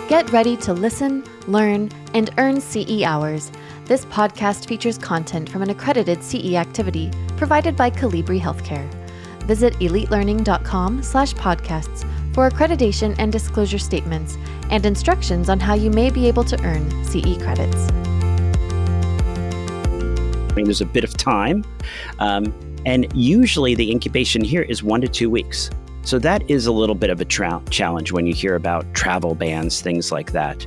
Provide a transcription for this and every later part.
Get ready to listen, learn, and earn CE hours. This podcast features content from an accredited CE activity provided by Calibri Healthcare. Visit elitelearning.com/podcasts for accreditation and disclosure statements and instructions on how you may be able to earn CE credits. There's a bit of time, and usually the incubation here is 1 to 2 weeks. So that is a little bit of a challenge when you hear about travel bans, things like that,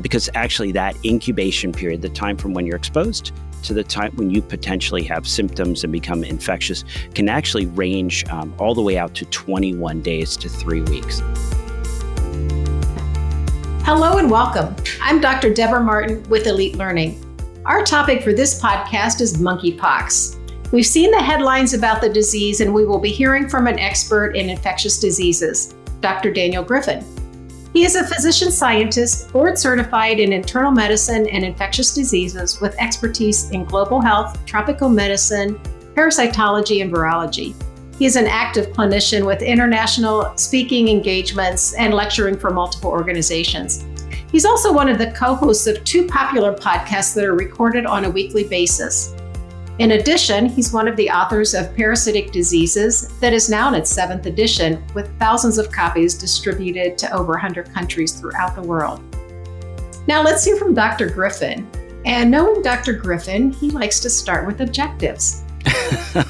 because actually that incubation period, the time from when you're exposed to the time when you potentially have symptoms and become infectious, can actually range all the way out to 21 days to 3 weeks. Hello and welcome. I'm Dr. Deborah Martin with Elite Learning. Our topic for this podcast is monkeypox. We've seen the headlines about the disease, and we will be hearing from an expert in infectious diseases, Dr. Daniel Griffin. He is a physician scientist, board certified in internal medicine and infectious diseases with expertise in global health, tropical medicine, parasitology, and virology. He is an active clinician with international speaking engagements and lecturing for multiple organizations. He's also one of the co-hosts of 2 popular podcasts that are recorded on a weekly basis. In addition, he's one of the authors of Parasitic Diseases that is now in its 7th edition, with thousands of copies distributed to over 100 countries throughout the world. Now let's hear from Dr. Griffin. And knowing Dr. Griffin, he likes to start with objectives.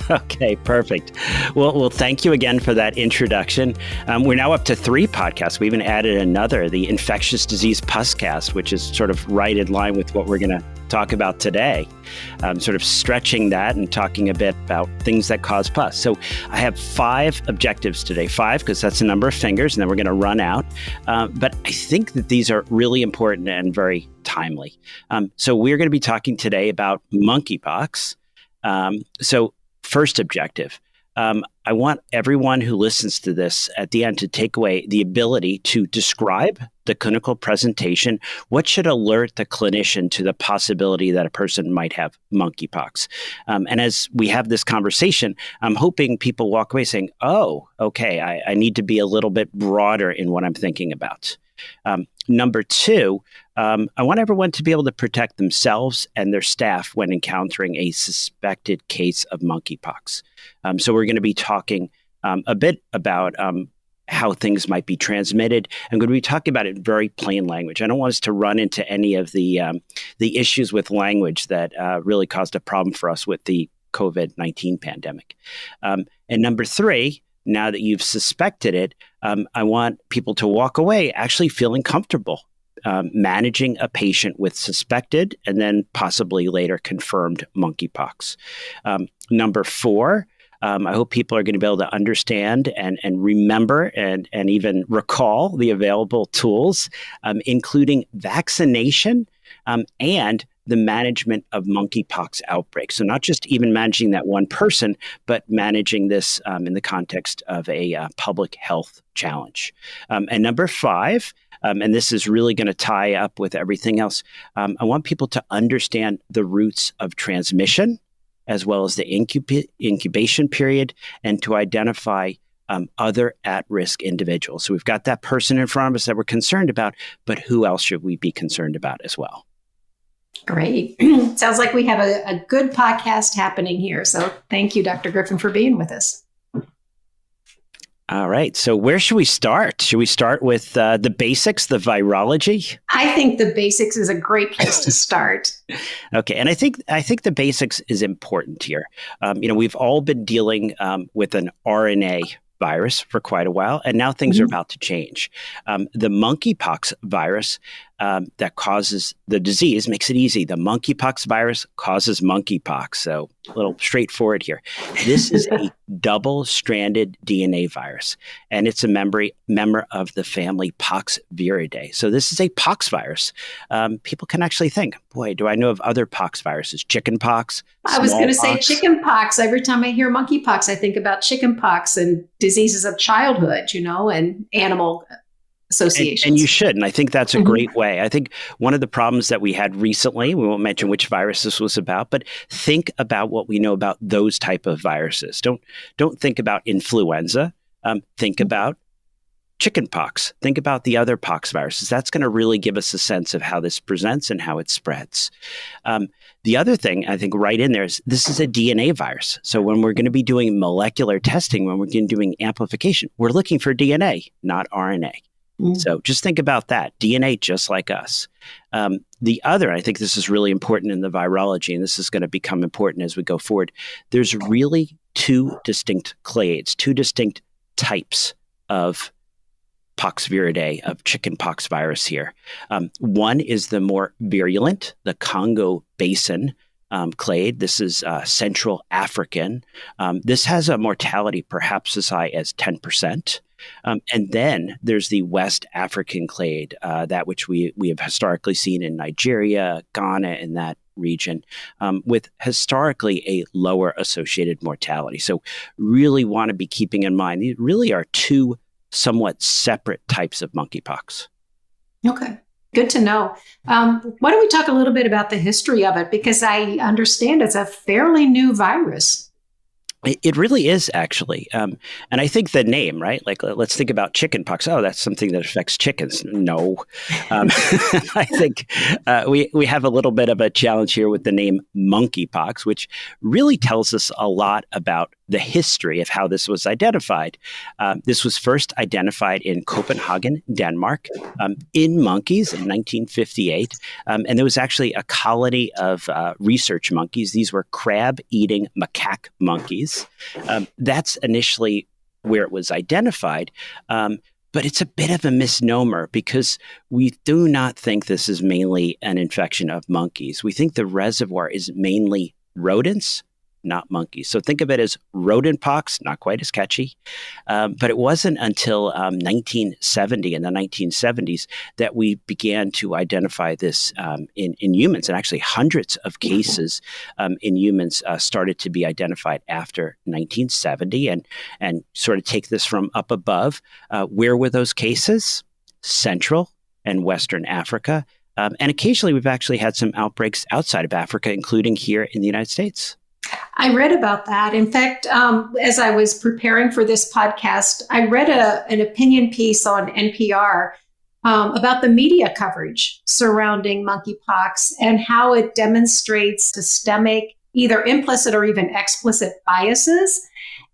Okay, perfect. Well, thank you again for that introduction. We're now up to 3 podcasts. We even added another, the Infectious Disease Puscast, which is sort of right in line with what we're going to talk about today. Sort of stretching that and talking a bit about things that cause pus. So I have 5 objectives today, 5 because that's the number of fingers, and then we're going to run out. But I think that these are really important and very timely. So we're going to be talking today about monkeypox. So first objective, I want everyone who listens to this at the end to take away the ability to describe the clinical presentation. What should alert the clinician to the possibility that a person might have monkeypox? And as we have this conversation, I'm hoping people walk away saying, oh, okay, I need to be a little bit broader in what I'm thinking about. Number 2, I want everyone to be able to protect themselves and their staff when encountering a suspected case of monkeypox. So we're going to be talking a bit about how things might be transmitted. I'm going to be talking about it in very plain language. I don't want us to run into any of the issues with language that really caused a problem for us with the COVID-19 pandemic. And number 3, now that you've suspected it, I want people to walk away actually feeling comfortable managing a patient with suspected and then possibly later confirmed monkeypox. Number 4, I hope people are going to be able to understand and remember and even recall the available tools, including vaccination and the management of monkeypox outbreaks. So not just even managing that one person, but managing this in the context of a public health challenge. And number 5, and this is really going to tie up with everything else, I want people to understand the routes of transmission, as well as the incubation period, and to identify other at-risk individuals. So we've got that person in front of us that we're concerned about, but who else should we be concerned about as well? Great. Sounds like we have a good podcast happening here. So thank you, Dr. Griffin, for being with us. All right. So where should we start? Should we start with the basics, the virology? I think the basics is a great place to start. Okay. And I think the basics is important here. We've all been dealing with an RNA virus for quite a while, and now things are about to change. The monkeypox virus that causes the disease makes it easy. The monkeypox virus causes monkeypox. So a little straightforward here. This is a double-stranded DNA virus, and it's a member of the family Poxviridae. So this is a pox virus. People can actually think, boy, do I know of other pox viruses? Chickenpox, I was going to say chickenpox. Every time I hear monkeypox, I think about chickenpox and diseases of childhood, and animal associations. And you should. And I think that's a great way. I think one of the problems that we had recently, we won't mention which virus this was about, but think about what we know about those type of viruses. Don't think about influenza. Think about chickenpox. Think about the other pox viruses. That's going to really give us a sense of how this presents and how it spreads. The other thing I think right in there is this is a DNA virus. So when we're going to be doing molecular testing, when we're going to be doing amplification, we're looking for DNA, not RNA. So just think about that. DNA, just like us. The other, I think this is really important in the virology, and this is going to become important as we go forward. There's really two distinct clades, two distinct types of poxviridae, of chickenpox virus here. One is the more virulent, the Congo Basin clade. This is Central African. This has a mortality perhaps as high as 10%. And then there's the West African clade, that which we have historically seen in Nigeria, Ghana, in that region, with historically a lower associated mortality. So really want to be keeping in mind, these really are two somewhat separate types of monkeypox. Okay. Good to know. Why don't we talk a little bit about the history of it? Because I understand it's a fairly new virus. It really is, actually. And I think the name, right? Like, let's think about chickenpox. Oh, that's something that affects chickens. No. I think we have a little bit of a challenge here with the name monkeypox, which really tells us a lot about the history of how this was identified. This was first identified in Copenhagen, Denmark, in monkeys in 1958. And there was actually a colony of research monkeys. These were crab-eating macaque monkeys. That's initially where it was identified. But it's a bit of a misnomer because we do not think this is mainly an infection of monkeys. We think the reservoir is mainly rodents, not monkeys. So think of it as rodent pox, not quite as catchy. But it wasn't until 1970, in the 1970s, that we began to identify this in humans. And actually hundreds of cases in humans started to be identified after 1970. And sort of take this from up above, where were those cases? Central and Western Africa. And occasionally we've actually had some outbreaks outside of Africa, including here in the United States. I read about that. In fact, as I was preparing for this podcast, I read an opinion piece on NPR about the media coverage surrounding monkeypox and how it demonstrates systemic, either implicit or even explicit biases.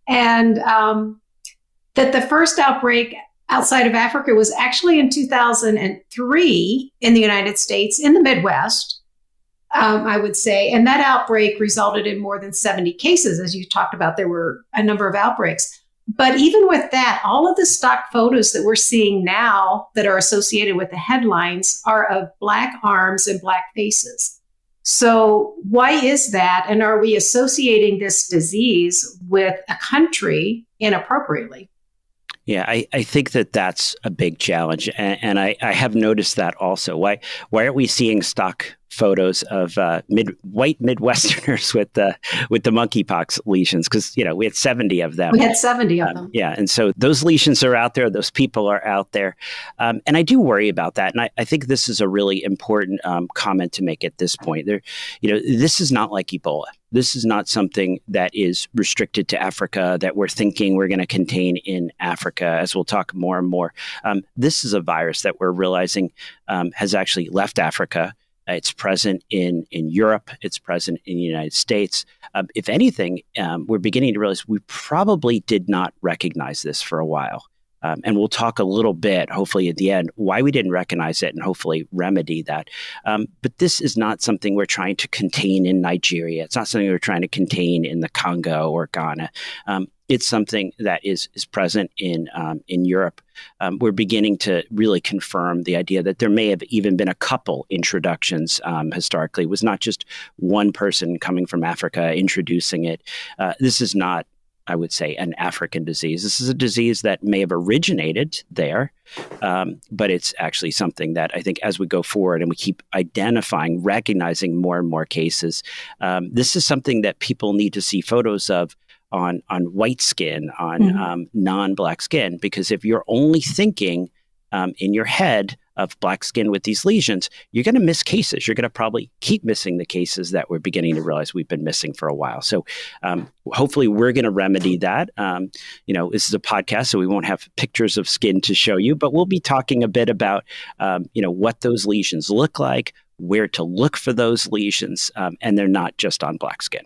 And that the first outbreak outside of Africa was actually in 2003 in the United States, in the Midwest. I would say. And that outbreak resulted in more than 70 cases. As you talked about, there were a number of outbreaks. But even with that, all of the stock photos that we're seeing now that are associated with the headlines are of Black arms and Black faces. So why is that? And are we associating this disease with a country inappropriately? Yeah, I think that's a big challenge. And I have noticed that also. Why aren't we seeing stock photos of white Midwesterners with the monkeypox lesions? Because, we had 70 of them. We had 70 of them. Yeah. And so those lesions are out there. Those people are out there. And I do worry about that. And I think this is a really important comment to make at this point. This is not like Ebola. This is not something that is restricted to Africa that we're thinking we're going to contain in Africa, as we'll talk more and more. This is a virus that we're realizing has actually left Africa. It's present in Europe. It's present in the United States. If anything, we're beginning to realize we probably did not recognize this for a while. And we'll talk a little bit, hopefully at the end, why we didn't recognize it and hopefully remedy that. But this is not something we're trying to contain in Nigeria. It's not something we're trying to contain in the Congo or Ghana. It's something that is present in Europe. We're beginning to really confirm the idea that there may have even been a couple introductions historically. It was not just one person coming from Africa introducing it. This is not, I would say, an African disease. This is a disease that may have originated there, but it's actually something that I think as we go forward and we keep identifying, recognizing more and more cases, this is something that people need to see photos of on white skin, on non-Black skin, because if you're only thinking in your head of black skin with these lesions, you're going to miss cases. You're going to probably keep missing the cases that we're beginning to realize we've been missing for a while. So hopefully we're going to remedy that. This is a podcast, so we won't have pictures of skin to show you, but we'll be talking a bit about, what those lesions look like, where to look for those lesions, and they're not just on black skin.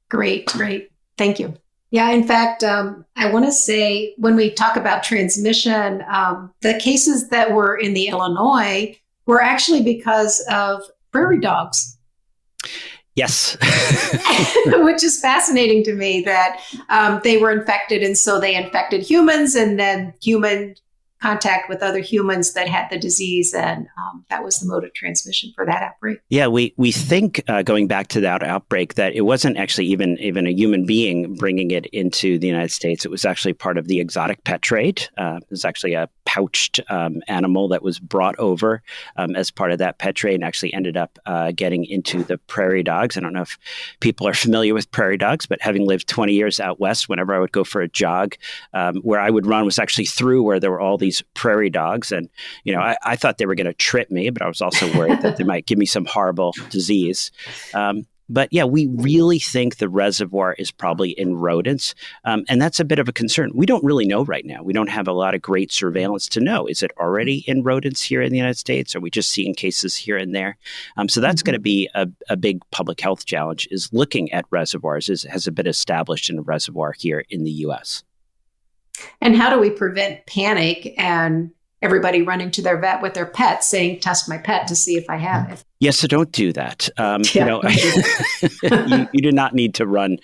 Great. Thank you. Yeah, in fact, I want to say when we talk about transmission, the cases that were in the Illinois were actually because of prairie dogs. Yes. Which is fascinating to me that they were infected, and so they infected humans, and then human contact with other humans that had the disease, and that was the mode of transmission for that outbreak. Yeah, we think going back to that outbreak that it wasn't actually even a human being bringing it into the United States. It was actually part of the exotic pet trade. It was actually a pouched animal that was brought over as part of that pet trade and actually ended up getting into the prairie dogs. I don't know if people are familiar with prairie dogs, but having lived 20 years out west, whenever I would go for a jog, where I would run was actually through where there were all these prairie dogs. And, I thought they were going to trip me, but I was also worried that they might give me some horrible disease. But yeah, we really think the reservoir is probably in rodents. And that's a bit of a concern. We don't really know right now. We don't have a lot of great surveillance to know. Is it already in rodents here in the United States? Are we just seeing cases here and there? So that's going to be a big public health challenge, is looking at reservoirs. Has it been established in a reservoir here in the U.S.? And how do we prevent panic and everybody running to their vet with their pet saying, test my pet to see if I have it? Yes, so don't do that. You do not need to run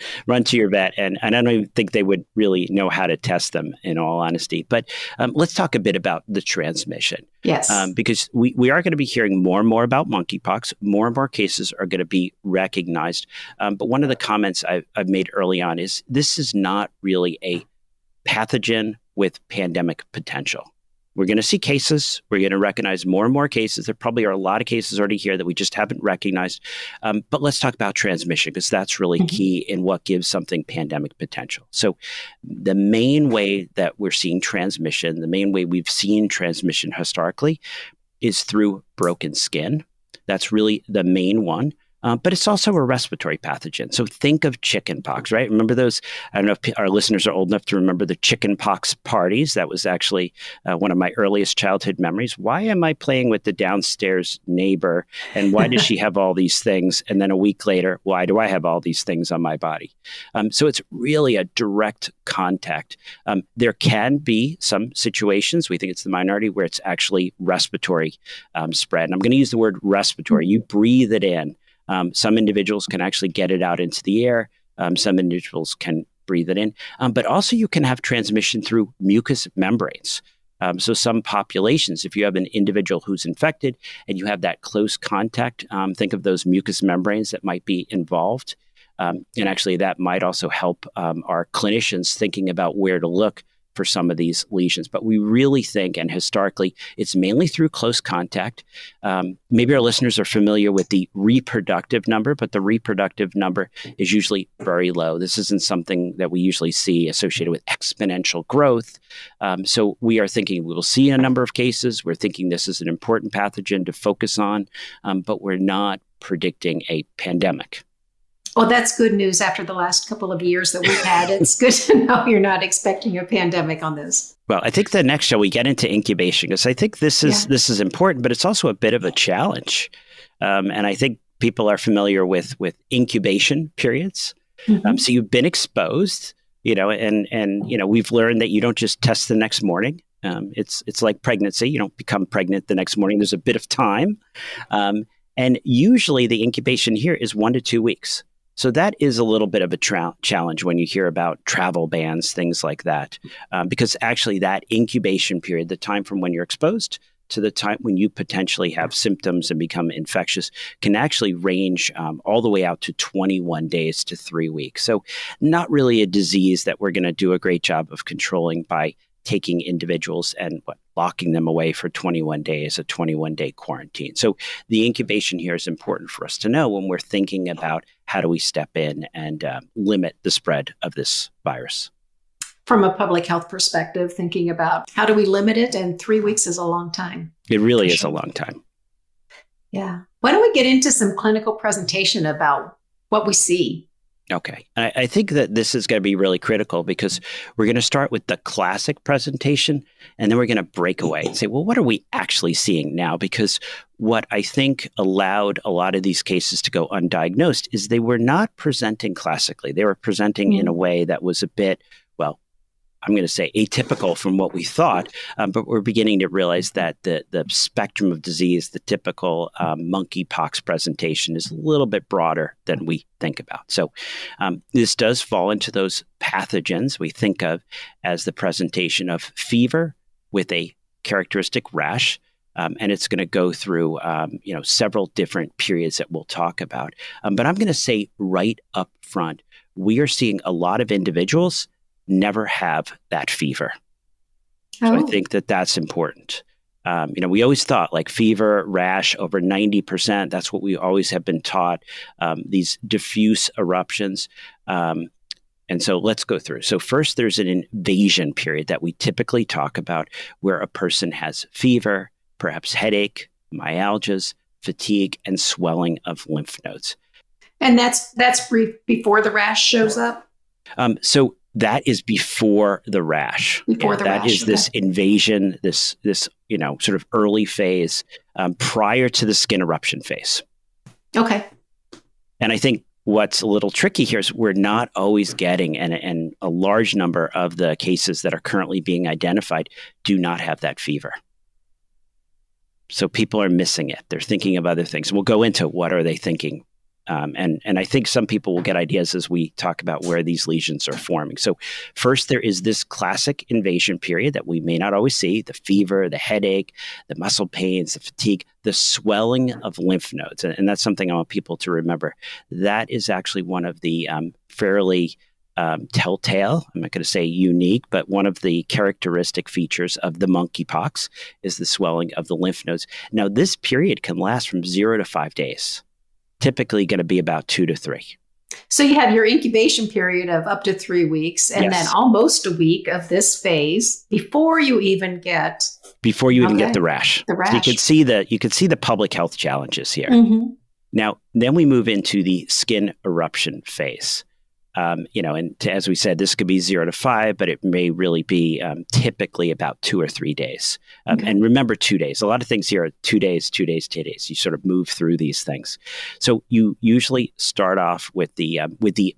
to your vet. And I don't even think they would really know how to test them, in all honesty. But let's talk a bit about the transmission. Yes. Because we are going to be hearing more and more about monkeypox. More and more cases are going to be recognized. But one of the comments I've made early on is this is not really a pathogen with pandemic potential. We're going to see cases. We're going to recognize more and more cases. There probably are a lot of cases already here that we just haven't recognized. But let's talk about transmission, because that's really key in what gives something pandemic potential. So the main way that we're seeing transmission, the main way we've seen transmission historically, is through broken skin. That's really the main one. But it's also a respiratory pathogen. So think of chickenpox, right? Remember those? I don't know if our listeners are old enough to remember the chickenpox parties. That was actually one of my earliest childhood memories. Why am I playing with the downstairs neighbor? And why does she have all these things? And then a week later, why do I have all these things on my body? So it's really a direct contact. There can be some situations, we think it's the minority, where it's actually respiratory spread. And I'm going to use the word respiratory. You breathe it in. Some individuals can actually get it out into the air. Some individuals can breathe it in. But also you can have transmission through mucous membranes. So some populations, if you have an individual who's infected and you have that close contact, think of those mucous membranes that might be involved. And actually that might also help our clinicians thinking about where to look for some of these lesions. But we really think, and historically, it's mainly through close contact. Maybe our listeners are familiar with the reproductive number, but the reproductive number is usually very low. This isn't something that we usually see associated with exponential growth. So we are thinking we will see a number of cases. We're thinking this is an important pathogen to focus on, but we're not predicting a pandemic. Well, that's good news after the last couple of years that we've had. It's good to know you're not expecting a pandemic on this. Well, I think the next show we get into incubation, because I think this is important, but it's also a bit of a challenge. And I think people are familiar with incubation periods. So you've been exposed, and we've learned that you don't just test the next morning. It's like pregnancy. You don't become pregnant the next morning. There's a bit of time. And usually the incubation here is 1 to 2 weeks. So that is a little bit of a challenge when you hear about travel bans, things like that, because actually that incubation period, the time from when you're exposed to the time when you potentially have symptoms and become infectious, can actually range all the way out to 21 days to 3 weeks. So not really a disease that we're going to do a great job of controlling by taking individuals and locking them away for 21 days, a 21-day quarantine. So the incubation here is important for us to know when we're thinking about how do we step in and limit the spread of this virus. from a public health perspective, thinking about how do we limit it? And 3 weeks is a long time. It really is a long time. Yeah. Why don't we get into some clinical presentation about what we see? Okay. I think that this is going to be really critical because we're going to start with the classic presentation, and then we're going to break away and say, well, what are we actually seeing now? Because what I think allowed a lot of these cases to go undiagnosed is they were not presenting classically. They were presenting in a way that was a bit, well, I'm going to say atypical from what we thought, but we're beginning to realize that the spectrum of disease, the typical monkeypox presentation is a little bit broader than we think about. So this does fall into those pathogens we think of as the presentation of fever with a characteristic rash. And it's going to go through, several different periods that we'll talk about. But I'm going to say right up front, we are seeing a lot of individuals never have that fever. So I think that that's important. We always thought like fever, rash over 90%. That's what we always have been taught, these diffuse eruptions. And so let's go through. So first, there's an invasion period that we typically talk about where a person has fever, perhaps headache, myalgias, fatigue, and swelling of lymph nodes. And that's before the rash shows up? So that is before the rash. That is this invasion, this sort of early phase prior to the skin eruption phase. Okay. And I think what's a little tricky here is we're not always getting, and a large number of the cases that are currently being identified do not have that fever. So people are missing it. They're thinking of other things. We'll go into what are they thinking. And I think some people will get ideas as we talk about where these lesions are forming. So first, there is this classic invasion period that we may not always see: the fever, the headache, the muscle pains, the fatigue, the swelling of lymph nodes. And that's something I want people to remember. That is actually one of the fairly telltale, I'm not going to say unique, but one of the characteristic features of the monkeypox is the swelling of the lymph nodes. Now, this period can last from 0 to 5 days. Typically going to be about 2 to 3. So you have your incubation period of up to 3 weeks, and then almost a week of this phase before you even get the rash. The rash. So you could see the public health challenges here. Mm-hmm. Now, then we move into the skin eruption phase. As we said, this could be 0 to 5, but it may really be typically about 2 or 3 days. And remember, 2 days. A lot of things here are 2 days, 2 days, 2 days. You sort of move through these things. So you usually start off with the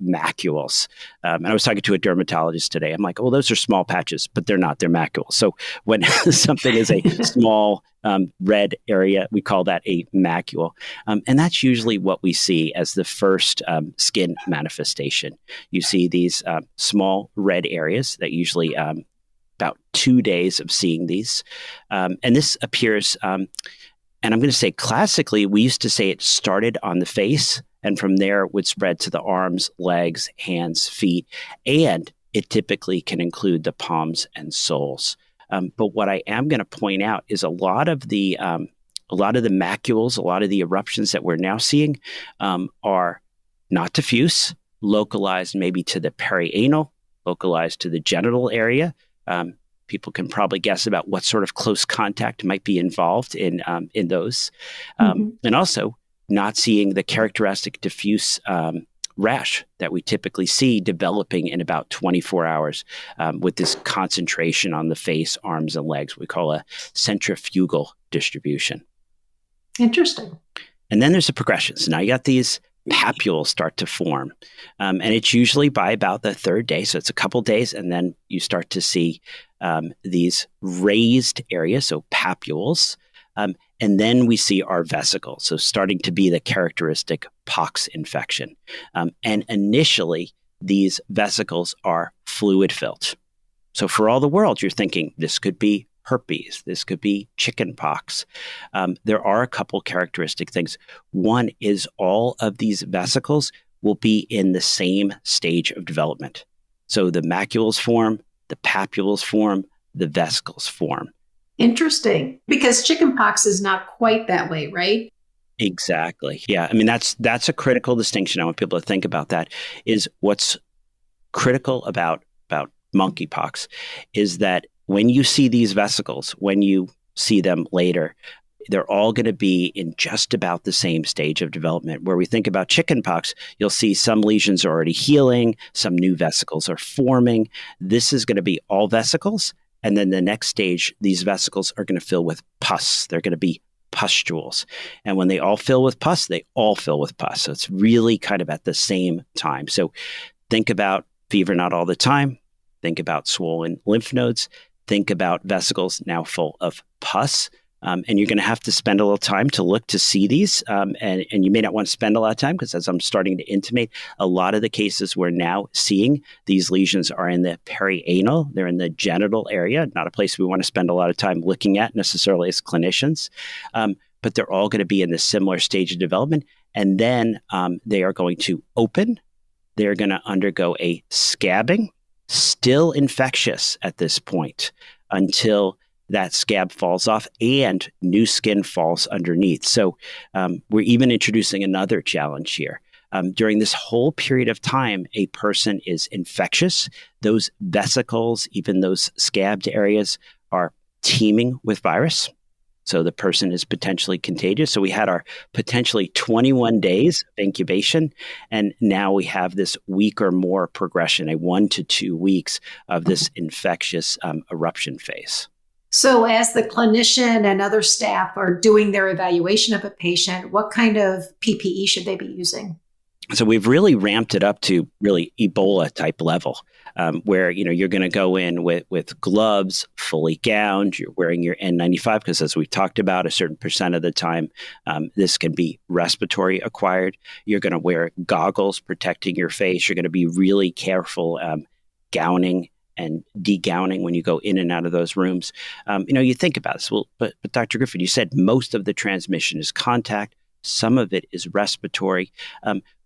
macules. And I was talking to a dermatologist today. I'm like, oh, those are small patches, but they're not. They're macules. So when something is a small red area, we call that a macule. And that's usually what we see as the first skin manifestation. You see these small red areas that usually about 2 days of seeing these. And this appears, and I'm going to say classically, we used to say it started on the face and from there would spread to the arms, legs, hands, feet, and it typically can include the palms and soles. But what I am going to point out is a lot of the macules, a lot of the eruptions that we're now seeing are not diffuse, localized maybe to the perianal, localized to the genital area. People can probably guess about what sort of close contact might be involved in those. And also not seeing the characteristic diffuse rash that we typically see developing in about 24 hours with this concentration on the face, arms, and legs. We call a centrifugal distribution. Interesting. And then there's the progression. So now you got these papules start to form. And it's usually by about the 3rd day. So it's a couple days, and then you start to see these raised areas, so papules. And then we see our vesicles, so starting to be the characteristic pox infection. And initially, these vesicles are fluid-filled. So for all the world, you're thinking this could be herpes, this could be chickenpox. There are a couple characteristic things. One is all of these vesicles will be in the same stage of development. So the macules form, the papules form, the vesicles form. Interesting. Because chickenpox is not quite that way, right? Exactly. Yeah. I mean, that's a critical distinction. I want people to think about that, is what's critical about monkeypox is that when you see these vesicles, when you see them later, they're all going to be in just about the same stage of development. Where we think about chickenpox, you'll see some lesions are already healing, some new vesicles are forming. This is going to be all vesicles. And then the next stage, these vesicles are going to fill with pus. They're going to be pustules. And when they all fill with pus, they all fill with pus. So it's really kind of at the same time. So think about fever not all the time. Think about swollen lymph nodes. Think about vesicles now full of pus. And you're going to have to spend a little time to look to see these. And you may not want to spend a lot of time because, as I'm starting to intimate, a lot of the cases we're now seeing, these lesions are in the perianal. They're in the genital area, not a place we want to spend a lot of time looking at necessarily as clinicians. But they're all going to be in the similar stage of development. And then they are going to open. They're going to undergo a scabbing, still infectious at this point until that scab falls off and new skin falls underneath. So we're even introducing another challenge here. During this whole period of time, a person is infectious. Those vesicles, even those scabbed areas, are teeming with virus. So the person is potentially contagious. So we had our potentially 21 days of incubation, and now we have this week or more progression, a 1 to 2 weeks of this infectious eruption phase. So as the clinician and other staff are doing their evaluation of a patient, what kind of PPE should they be using? So we've really ramped it up to really Ebola type level, where you're going to go in with gloves, fully gowned. You're wearing your N95 because, as we've talked about, a certain percent of the time, this can be respiratory acquired. You're going to wear goggles protecting your face. You're going to be really careful gowning and degowning when you go in and out of those rooms. You think about this. Well, but Dr. Griffin, you said most of the transmission is contact. Some of it is respiratory.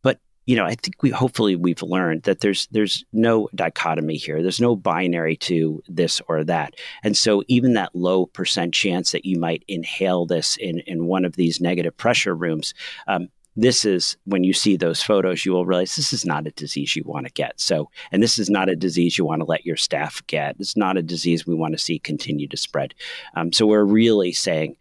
But I think we've learned that there's no dichotomy here. There's no binary to this or that. And so even that low percent chance that you might inhale this in one of these negative pressure rooms, this is, when you see those photos, you will realize this is not a disease you want to get. So, and this is not a disease you want to let your staff get. It's not a disease we want to see continue to spread. So we're really saying,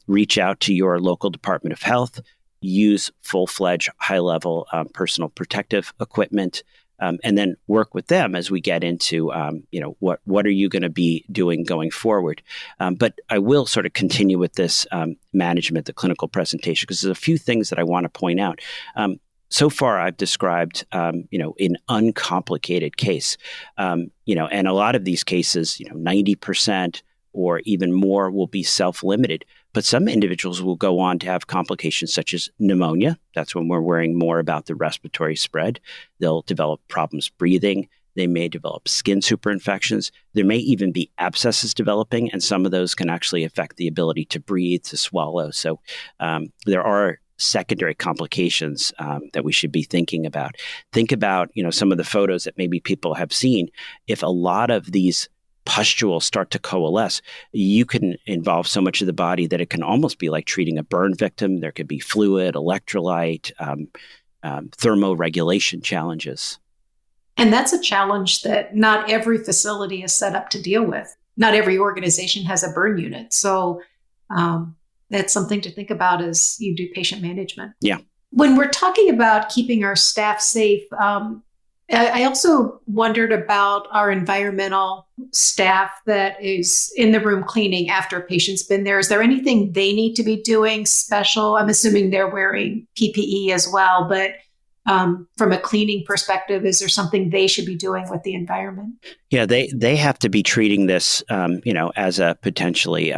reach out to your local Department of Health, use full-fledged, high-level personal protective equipment, and then work with them as we get into, what are you going to be doing going forward? But I will sort of continue with this management, the clinical presentation, because there's a few things that I want to point out. So far, I've described, an uncomplicated case, and a lot of these cases, 90% or even more will be self-limited. But some individuals will go on to have complications such as pneumonia. That's when we're worrying more about the respiratory spread. They'll develop problems breathing. They may develop skin superinfections. There may even be abscesses developing, and some of those can actually affect the ability to breathe, to swallow. So there are secondary complications that we should be thinking about. Think about, some of the photos that maybe people have seen. If a lot of these pustules start to coalesce, you can involve so much of the body that it can almost be like treating a burn victim. There could be fluid, electrolyte, thermoregulation challenges. And that's a challenge that not every facility is set up to deal with. Not every organization has a burn unit. So that's something to think about as you do patient management. Yeah. When we're talking about keeping our staff safe, I also wondered about our environmental staff that is in the room cleaning after a patient's been there. Is there anything they need to be doing special? I'm assuming they're wearing PPE as well, but from a cleaning perspective, is there something they should be doing with the environment? Yeah, they have to be treating this, as a potentially,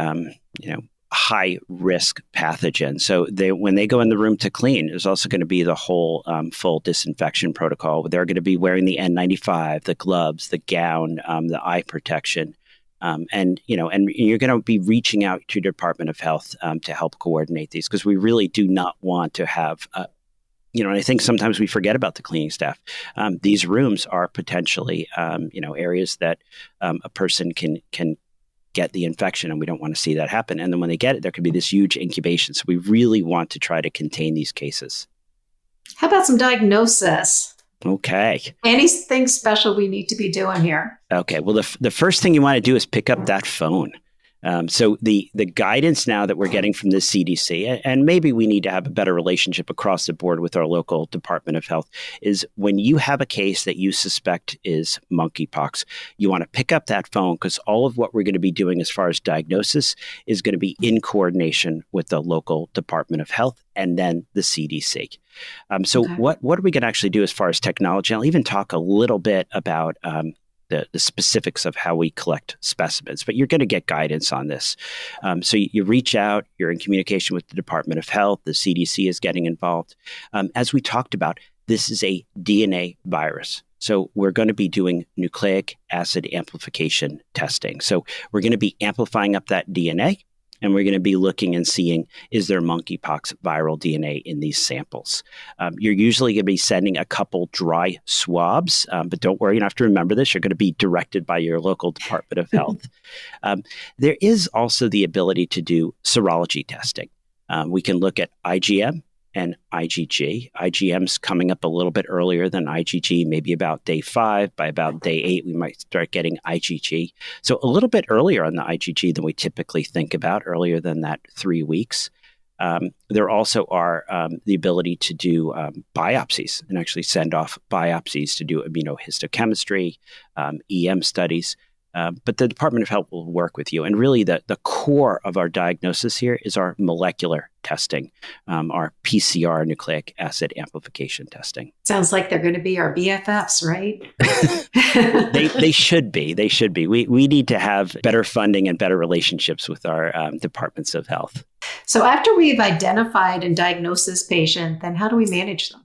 high risk pathogen. So when they go in the room to clean, there's also going to be the whole full disinfection protocol. They're going to be wearing the N95, the gloves, the gown, the eye protection. And you're going to be reaching out to your Department of Health to help coordinate these, because we really do not want to have, and I think sometimes we forget about the cleaning staff. These rooms are potentially, areas that a person can get the infection, and we don't want to see that happen. And then when they get it, there could be this huge incubation. So we really want to try to contain these cases. How about some diagnosis? Okay. Anything special we need to be doing here? Okay. Well, the first thing you want to do is pick up that phone. So the guidance now that we're getting from the CDC, and maybe we need to have a better relationship across the board with our local Department of Health, is when you have a case that you suspect is monkeypox, you want to pick up that phone, because all of what we're going to be doing as far as diagnosis is going to be in coordination with the local Department of Health and then the CDC. So Okay. what are we going to actually do as far as technology? I'll even talk a little bit about the specifics of how we collect specimens, but you're going to get guidance on this. So you reach out, you're in communication with the Department of Health, the CDC is getting involved. As we talked about, this is a DNA virus. So we're going to be doing nucleic acid amplification testing. So we're going to be amplifying up that DNA, and we're going to be looking and seeing, is there monkeypox viral DNA in these samples? You're usually going to be sending a couple dry swabs, but don't worry, you don't have to remember this. You're going to be directed by your local Department of Health. There is also the ability to do serology testing. We can look at IgM and IgG. IgM's coming up a little bit earlier than IgG, maybe about day 5. By about day 8, we might start getting IgG. So a little bit earlier on the IgG than we typically think about, earlier than that 3 weeks. There also are the ability to do biopsies and actually send off biopsies to do immunohistochemistry, EM studies. But the Department of Health will work with you. And really the core of our diagnosis here is our molecular testing, our PCR, nucleic acid amplification testing. Sounds like they're going to be our BFFs, right? They should be. They should be. We need to have better funding and better relationships with our departments of health. So after we've identified and diagnosed this patient, then how do we manage them?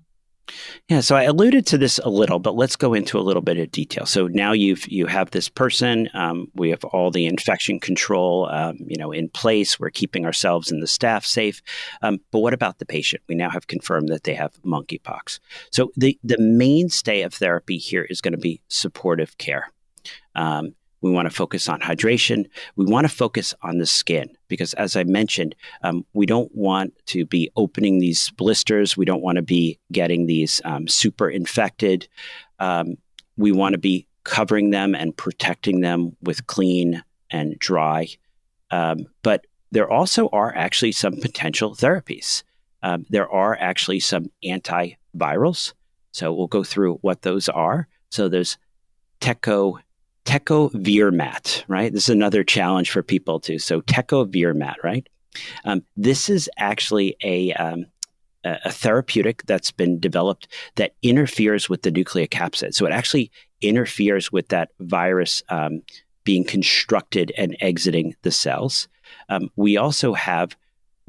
Yeah, so I alluded to this a little, but let's go into a little bit of detail. So now you have this person. We have all the infection control, in place. We're keeping ourselves and the staff safe. But what about the patient? We now have confirmed that they have monkeypox. So the mainstay of therapy here is going to be supportive care. We want to focus on hydration. We want to focus on the skin because, as I mentioned, we don't want to be opening these blisters. We don't want to be getting these super infected. We want to be covering them and protecting them with clean and dry. But there also are actually some potential therapies. There are actually some antivirals. So we'll go through what those are. So there's Tecovir-mat, right? This is another challenge for people too. So Tecovir-mat, right? This is actually a therapeutic that's been developed that interferes with the nucleocapsid. So it actually interferes with that virus being constructed and exiting the cells. We also have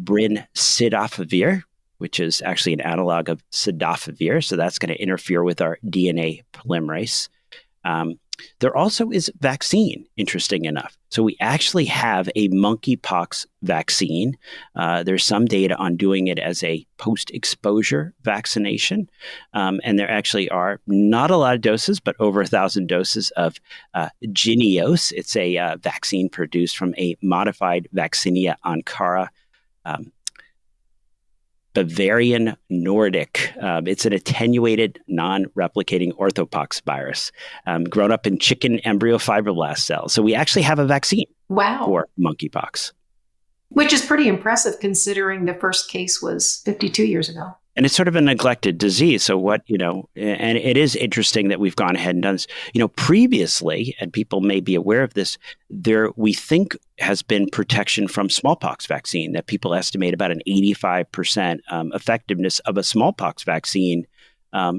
brincidofovir, which is actually an analog of cidofovir. So that's going to interfere with our DNA polymerase. There also is vaccine, interesting enough. So we actually have a monkeypox vaccine. There's some data on doing it as a post-exposure vaccination. And there actually are not a lot of doses, but over 1,000 doses of Jynneos. It's a vaccine produced from a modified Vaccinia Ankara Bavarian Nordic. It's an attenuated, non-replicating orthopox virus grown up in chicken embryo fibroblast cells. So we actually have a vaccine for monkeypox. Which is pretty impressive considering the first case was 52 years ago. And it's sort of a neglected disease. So and it is interesting that we've gone ahead and done this. Previously, and people may be aware of this, we think has been protection from smallpox vaccine, that people estimate about an 85% effectiveness of a smallpox vaccine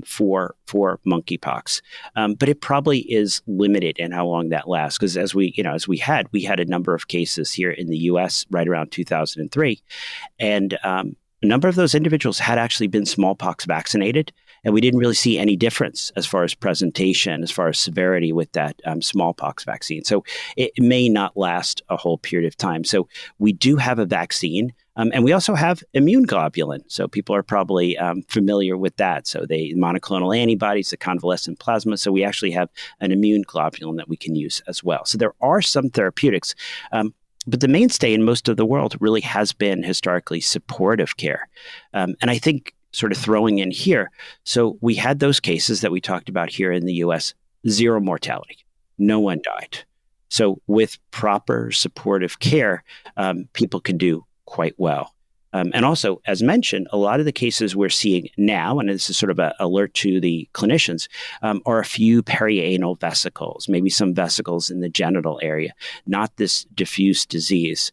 for monkeypox. But it probably is limited in how long that lasts. Because as we had a number of cases here in the US right around 2003. And a number of those individuals had actually been smallpox vaccinated, and we didn't really see any difference as far as presentation, as far as severity with that smallpox vaccine. So it may not last a whole period of time. So we do have a vaccine, and we also have immune globulin. So people are probably familiar with that. So the monoclonal antibodies, the convalescent plasma. So we actually have an immune globulin that we can use as well. So there are some therapeutics. But the mainstay in most of the world really has been historically supportive care. And I think sort of throwing in here. So we had those cases that we talked about here in the US, zero mortality. No one died. So with proper supportive care, people can do quite well. And also, as mentioned, a lot of the cases we're seeing now, and this is sort of an alert to the clinicians, are a few perianal vesicles, maybe some vesicles in the genital area, not this diffuse disease.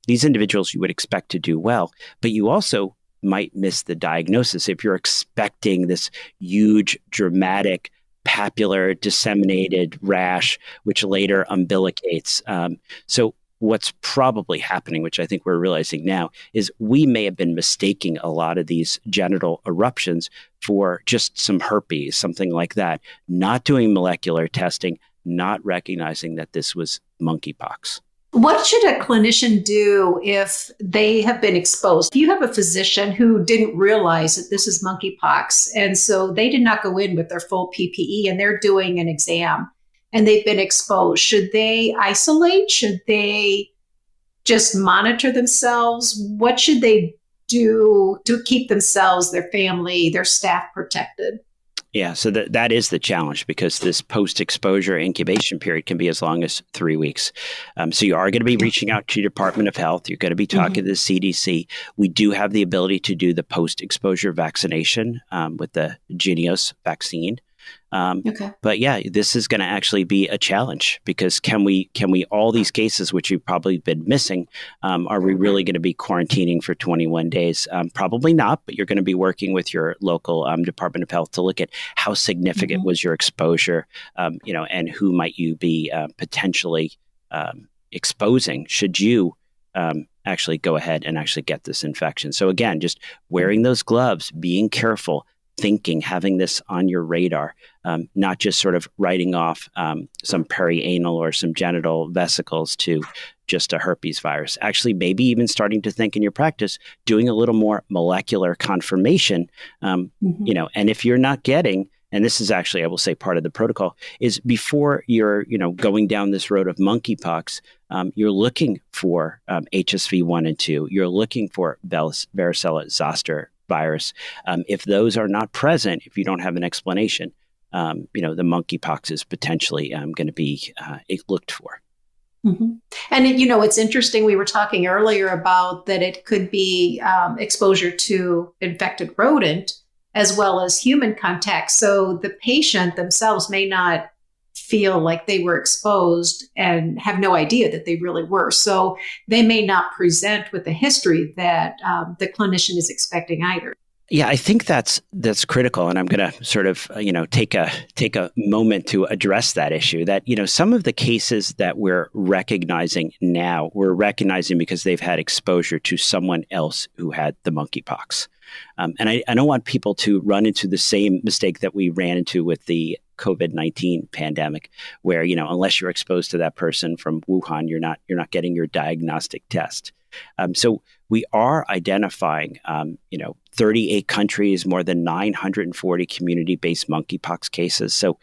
These individuals you would expect to do well, but you also might miss the diagnosis if you're expecting this huge, dramatic, papular, disseminated rash, which later umbilicates. So what's probably happening, which I think we're realizing now, is we may have been mistaking a lot of these genital eruptions for just some herpes, something like that, not doing molecular testing, not recognizing that this was monkeypox. What should a clinician do if they have been exposed? If you have a physician who didn't realize that this is monkeypox, and so they did not go in with their full PPE and they're doing an exam and they've been exposed, should they isolate? Should they just monitor themselves? What should they do to keep themselves, their family, their staff protected? Yeah, so that is the challenge, because this post-exposure incubation period can be as long as 3 weeks. So you are going to be reaching out to your Department of Health. You're going to be talking to the CDC. We do have the ability to do the post-exposure vaccination with the Jynneos vaccine. But yeah, this is going to actually be a challenge, because can we all these cases, which you've probably been missing, are we really going to be quarantining for 21 days? Probably not, but you're going to be working with your local Department of Health to look at how significant was your exposure, and who might you be potentially exposing should you actually go ahead and actually get this infection. So again, just wearing those gloves, being careful, thinking, having this on your radar, not just sort of writing off some perianal or some genital vesicles to just a herpes virus. Actually, maybe even starting to think in your practice, doing a little more molecular confirmation, and if you're not getting, and this is actually, I will say, part of the protocol, is before you're, going down this road of monkeypox, you're looking for HSV1 and 2, you're looking for varicella zoster virus. If those are not present, if you don't have an explanation, the monkeypox is potentially going to be looked for. And it's interesting. We were talking earlier about that it could be exposure to infected rodent as well as human contact. So the patient themselves may not feel like they were exposed and have no idea that they really were. So they may not present with the history that the clinician is expecting either. Yeah, I think that's critical, and I'm going to sort of take a moment to address that issue. That some of the cases that we're recognizing now, we're recognizing because they've had exposure to someone else who had the monkeypox, and I don't want people to run into the same mistake that we ran into with the COVID-19 pandemic, where unless you're exposed to that person from Wuhan, you're not getting your diagnostic test. So we are identifying 38 countries, more than 940 community-based monkeypox cases. So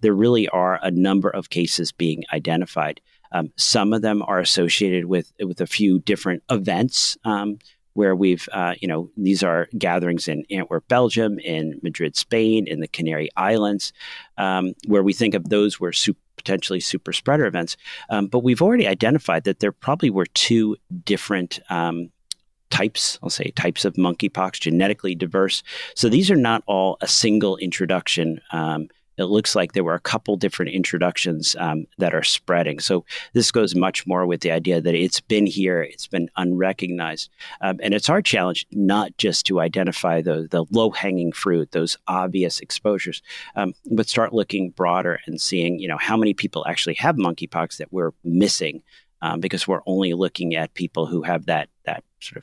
there really are a number of cases being identified. Some of them are associated with a few different events, where we've, these are gatherings in Antwerp, Belgium, in Madrid, Spain, in the Canary Islands, where we think of those were potentially super spreader events. But we've already identified that there probably were two different types of monkeypox, genetically diverse. So these are not all a single introduction. It looks like there were a couple different introductions that are spreading. So this goes much more with the idea that it's been here, it's been unrecognized. And it's our challenge not just to identify the low-hanging fruit, those obvious exposures, but start looking broader and seeing, how many people actually have monkeypox that we're missing, because we're only looking at people who have that sort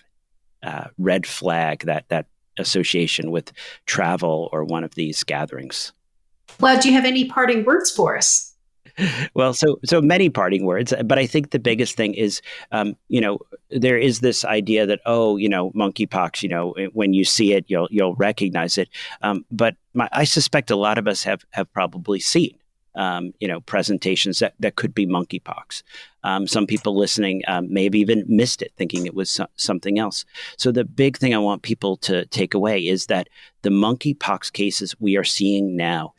of red flag, that association with travel or one of these gatherings. Well, do you have any parting words for us? Well, so many parting words, but I think the biggest thing is, there is this idea that, monkeypox, when you see it, you'll recognize it. But I suspect a lot of us have probably seen, presentations that could be monkeypox. Some people listening may have even missed it, thinking it was something else. So the big thing I want people to take away is that the monkeypox cases we are seeing now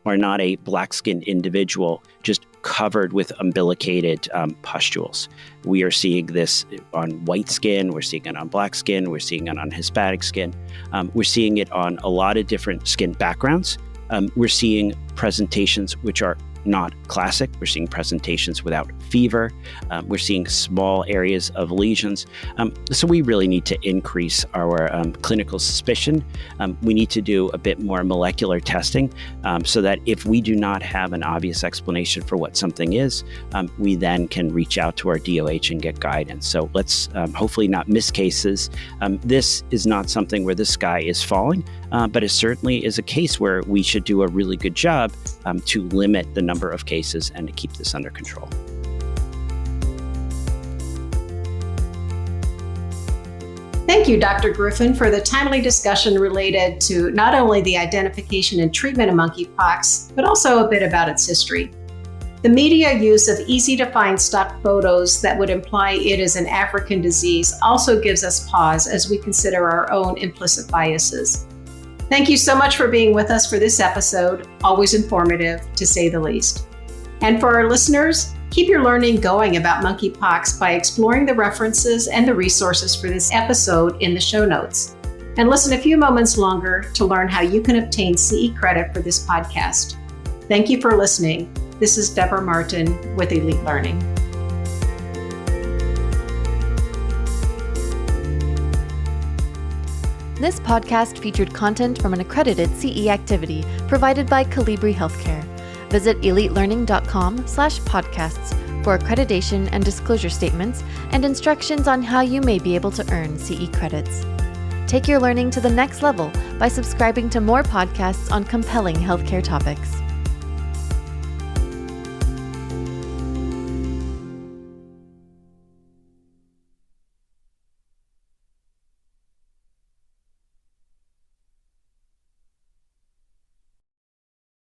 are not a black-skinned individual just covered with umbilicated pustules. We are seeing this on white skin, we're seeing it on black skin, we're seeing it on Hispanic skin, we're seeing it on a lot of different skin backgrounds. We're seeing presentations which are not classic. We're seeing presentations without fever. We're seeing small areas of lesions. So we really need to increase our clinical suspicion. We need to do a bit more molecular testing so that if we do not have an obvious explanation for what something is, we then can reach out to our DOH and get guidance. So let's hopefully not miss cases. This is not something where the sky is falling, but it certainly is a case where we should do a really good job to limit the number of cases and to keep this under control. Thank you, Dr. Griffin, for the timely discussion related to not only the identification and treatment of monkeypox, but also a bit about its history. The media use of easy-to-find stock photos that would imply it is an African disease also gives us pause as we consider our own implicit biases. Thank you so much for being with us for this episode, always informative, to say the least. And for our listeners, keep your learning going about monkeypox by exploring the references and the resources for this episode in the show notes. And listen a few moments longer to learn how you can obtain CE credit for this podcast. Thank you for listening. This is Deborah Martin with Elite Learning. This podcast featured content from an accredited CE activity provided by Calibri Healthcare. Visit elitelearning.com/podcasts for accreditation and disclosure statements and instructions on how you may be able to earn CE credits. Take your learning to the next level by subscribing to more podcasts on compelling healthcare topics.